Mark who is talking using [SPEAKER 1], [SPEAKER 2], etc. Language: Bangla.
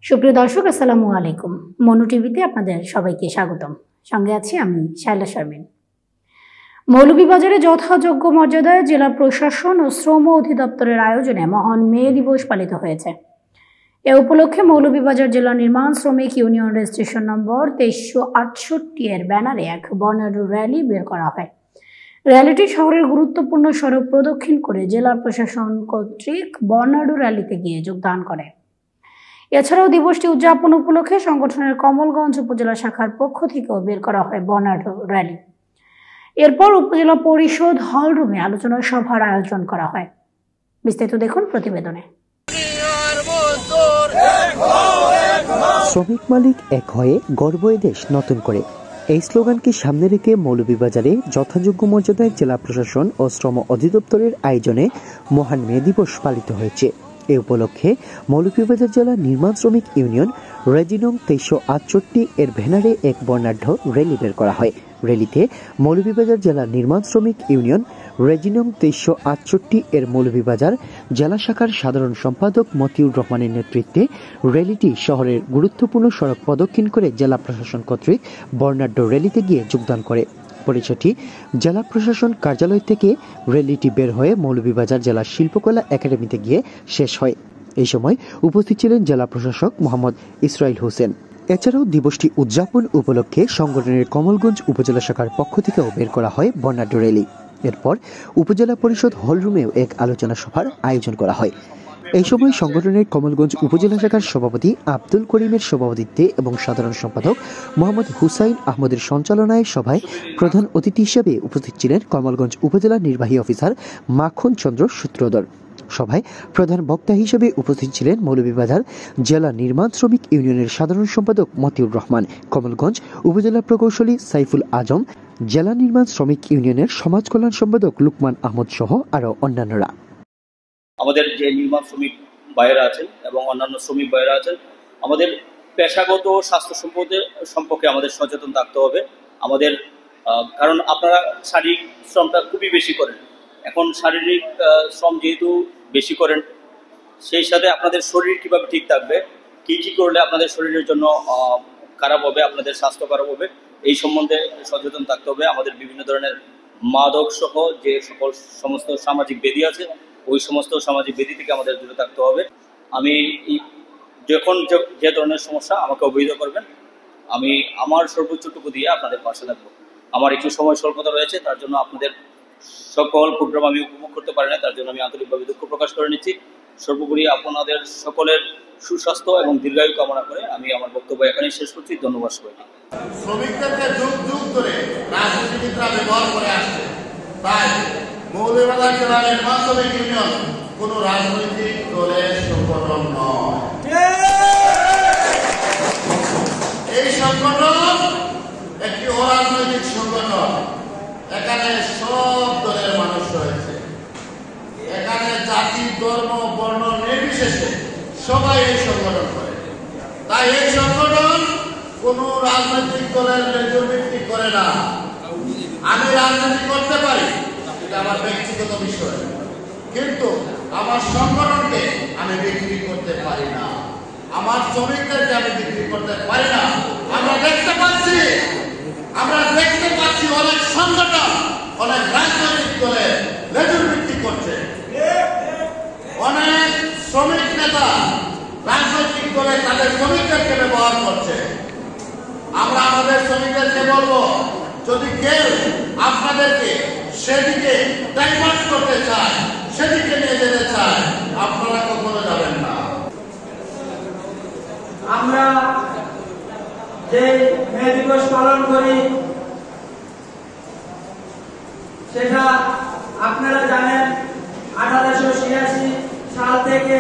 [SPEAKER 1] সুপ্রিয় দর্শক, আসসালামু আলাইকুম। মনু টিভিতে আপনাদের সবাইকে স্বাগতম। সঙ্গে আছি আমি শায়লা শারমিন। মৌলভীবাজারে যথাযোগ্য মর্যাদায় জেলা প্রশাসন ও শ্রম অধিদপ্তরের আয়োজনে মহান মে দিবস পালিত হয়েছে। এ উপলক্ষে মৌলভীবাজার জেলা নির্মাণ শ্রমিক ইউনিয়ন রেজিস্ট্রেশন নম্বর 2368 এর ব্যানারে এক বর্ণাঢ্য র্যালি বের করা হয়। র্যালিটি শহরের গুরুত্বপূর্ণ সড়ক প্রদক্ষিণ করে জেলা প্রশাসন কর্তৃক বর্ণাঢ্য র্যালিতে গিয়ে যোগদান করে। এছাড়াও দিবসটি উদযাপন উপলক্ষে সংগঠনের কমলগঞ্জ উপজেলা শাখার পক্ষ থেকেও বের করা হয় বর্ণাঢ্য র্যালি। এরপর উপজেলা পরিষদ হল রুমে আলোচনা সভার আয়োজন করা হয়। বিস্তারিত দেখুন প্রতিবেদনে।
[SPEAKER 2] শ্রমিক মালিক এক হয়ে গর্ব এ দেশ নতুন করে, এই স্লোগানকে সামনে রেখে মৌলভীবাজারে যথাযোগ্য মর্যাদায় জেলা প্রশাসন ও শ্রম অধিদপ্তরের আয়োজনে মহান মে দিবস পালিত হয়েছে। এ উপলক্ষে মৌলভীবাজার জেলা নির্মাণ শ্রমিক ইউনিয়ন রেজিনং 2368 এর ব্যানারে এক বর্ণাঢ্য র্যালি বের করা হয়। র্যালিতে মৌলভীবাজার জেলা নির্মাণ শ্রমিক ইউনিয়ন রেজিনং 2368 এর মৌলভীবাজার জেলা শাখার সাধারণ সম্পাদক মতিউর রহমানের নেতৃত্বে র্যালিটি শহরের গুরুত্বপূর্ণ সড়ক প্রদক্ষিণ করে জেলা প্রশাসন কর্তৃক বর্ণাঢ্য র্যালিতে গিয়ে যোগদান করে। পরিচয়টি জেলা প্রশাসন কার্যালয় থেকে র্যালিটি বের হয়ে মৌলভীবাজার জেলা শিল্পকলা একাডেমিতে গিয়ে শেষ হয়। এই সময় উপস্থিত ছিলেন জেলা প্রশাসক মোহাম্মদ ইসরাইল হোসেন। এছাড়াও দিবসটি উদযাপন উপলক্ষে সংগঠনের কমলগঞ্জ উপজেলা শাখার পক্ষ থেকেও বের করা হয় বর্ণাঢ্য র্যালি। এরপর উপজেলা পরিষদ হল রুমেও এক আলোচনা সভার আয়োজন করা হয়। এই সময় সংগঠনের কমলগঞ্জ উপজেলা শাখার সভাপতি আব্দুল করিমের সভাপতিত্বে এবং সাধারণ সম্পাদক মোহাম্মদ হুসাইন আহমদের সঞ্চালনায় সভায় প্রধান অতিথি হিসেবে উপস্থিত ছিলেন কমলগঞ্জ উপজেলা নির্বাহী অফিসার মাখন চন্দ্র সূত্রধর। সভায় প্রধান বক্তা হিসেবে উপস্থিত ছিলেন মৌলভীবাজার জেলা নির্মাণ শ্রমিক ইউনিয়নের সাধারণ সম্পাদক মতিউর রহমান, কমলগঞ্জ উপজেলা প্রকৌশলী সাইফুল আজম, জেলা নির্মাণ শ্রমিক ইউনিয়নের সমাজ কল্যাণ সম্পাদক লুকমান আহমদ সহ আরও অন্যান্যরা।
[SPEAKER 3] আমাদের যে নির্মাণ শ্রমিক ভাইয়েরা আছেন এবং অন্যান্য শ্রমিক ভাইয়েরা আছেন, আমাদের পেশাগত স্বাস্থ্য সম্পর্কে আমাদের সচেতন থাকতে হবে। আমাদের কারণ আপনারা শারীরিক শ্রমটা খুবই বেশি করেন। এখন শারীরিক শ্রম যেহেতু বেশি করেন, সেই সাথে আপনাদের শরীর কীভাবে ঠিক থাকবে, কী কী করলে আপনাদের শরীরের জন্য খারাপ হবে, আপনাদের স্বাস্থ্য খারাপ হবে, এই সম্বন্ধে সচেতন থাকতে হবে। আমাদের বিভিন্ন ধরনের মাদক সহ যে সমস্ত সামাজিক ব্যাধি আছে, ওই সমস্ত সামাজিক ব্যাধি থেকে আমাদের দূরে থাকতে হবে। আমি যখন যে ধরনের সমস্যা আমাকে অবহিত করবেন, আমি আমার সর্বোচ্চটুকু দিয়ে আপনাদের পাশে থাকবো। আমার একটু সময় স্বল্পতা রয়েছে, তার জন্য আপনাদের সকল প্রোগ্রাম আমি উপভোগ করতে পারি না, তার জন্য আমি আন্তরিকভাবে দুঃখ প্রকাশ করে নিচ্ছি। সর্বোপরি আপনাদের সকলের সুস্বাস্থ্য এবং দীর্ঘায়ু কামনা করে আমি আমার বক্তব্য এখানেই শেষ করছি। ধন্যবাদ সবাইকে।
[SPEAKER 4] শ্রমিকদেরকে যুগ যুগ ধরে রাজনীতিবিদরা ব্যবহার করে আসছে, তাই মৌলভীবাজার জেলা নির্মাণ শ্রমিক ইউনিয়ন কোন রাজনৈতিক দলের সংগঠন নয়। এই সংগঠন একটি অরাজনৈতিক সংগঠন। এখানে সব দলের মানুষ রয়েছে, এখানে জাতি, ধর্ম, বর্ণ নির্বিশেষে সবাই এই সংগঠন করে। তাই এই সংগঠন কোন রাজনৈতিক দলের ন্যায্য ভিত্তি করে না। আমি রাজনীতি করতে পারি, এটা আমার ব্যক্তিগত বিষয়, কিন্তু আমার সংগঠনকে আমি বিক্রি করতে পারি না, আমার শ্রমিকদেরকে আমি বিক্রি করতে পারি না। আমরা দেখতে পাচ্ছি অনেক সংগঠন অনেক রাজনৈতিক দলের ন্যায্য ভিত্তি করছে। অনেক শ্রমিক নেতা রাজনৈতিক দলে তাদের শ্রমিকদেরকে ব্যবহার করছে। আমরা আমাদের শ্রমিকদেরকে বলবো, যদি কেউ আপনাদেরকে সেদিকে ডাইভার্ট করতে চায়, সেদিকে নিয়ে যেতে চায়, আপনারা কখনো যাবেন না।
[SPEAKER 5] আমরা যে মে দিবস পালন করি সেটা আপনারা জানেন 1886 সাল থেকে